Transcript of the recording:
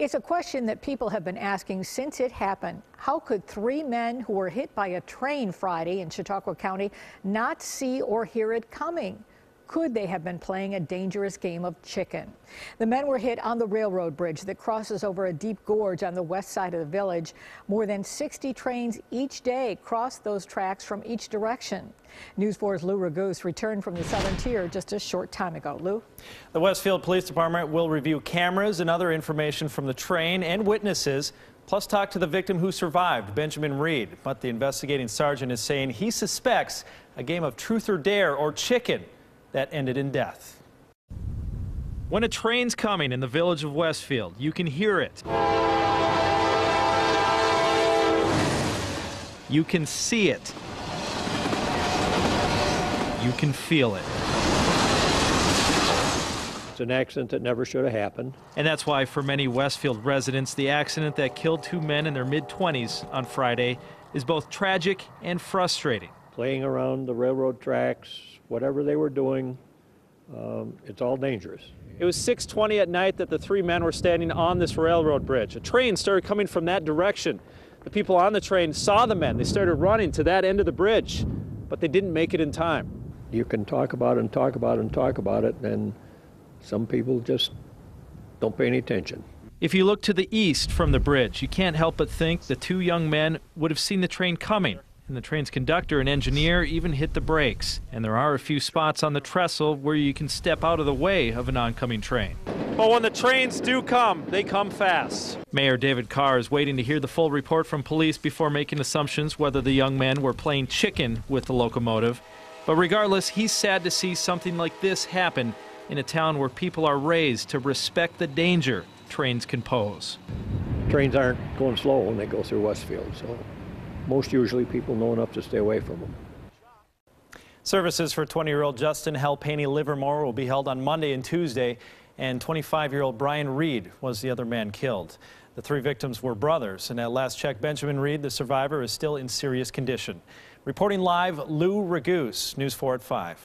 It's a question that people have been asking since it happened. How could three men who were hit by a train Friday in Chautauqua County not see or hear it coming? Could they have been playing a dangerous game of chicken? The men were hit on the railroad bridge that crosses over a deep gorge on the west side of the village. More than 60 trains each day cross those tracks from each direction. News 4's Lou Raguse returned from the southern tier just a short time ago. Lou? The Westfield Police Department will review cameras and other information from the train and witnesses, plus talk to the victim who survived, Benjamin Reed. But the investigating sergeant is saying he suspects a game of truth or dare or chicken that ended in death. When a train's coming in the village of Westfield, you can hear it. You can see it. You can feel it. It's an accident that never should have happened. And that's why for many Westfield residents, the accident that killed two men in their mid-20s on Friday is both tragic and frustrating. Playing around the railroad tracks, whatever they were doing, it's all dangerous. It was 6:20 at night that the three men were standing on this railroad bridge. A train started coming from that direction. The people on the train saw the men. They started running to that end of the bridge, but they didn't make it in time. You can talk about it and talk about it and talk about it, and some people just don't pay any attention. If you look to the east from the bridge, you can't help but think the two young men would have seen the train coming. And the train's conductor and engineer even hit the brakes. And there are a few spots on the trestle where you can step out of the way of an oncoming train. But when the trains do come, they come fast. Mayor David Carr is waiting to hear the full report from police before making assumptions whether the young men were playing chicken with the locomotive. But regardless, he's sad to see something like this happen in a town where people are raised to respect the danger trains can pose. Trains aren't going slow when they go through Westfield, so most usually people know enough to stay away from them. Services for 20-year-old Justin Halpenny Livermore will be held on Monday and Tuesday, and 25-year-old Brian Reed was the other man killed. The three victims were brothers, and at last check, Benjamin Reed, the survivor, is still in serious condition. Reporting live, Lou Raguse, News 4 at 5.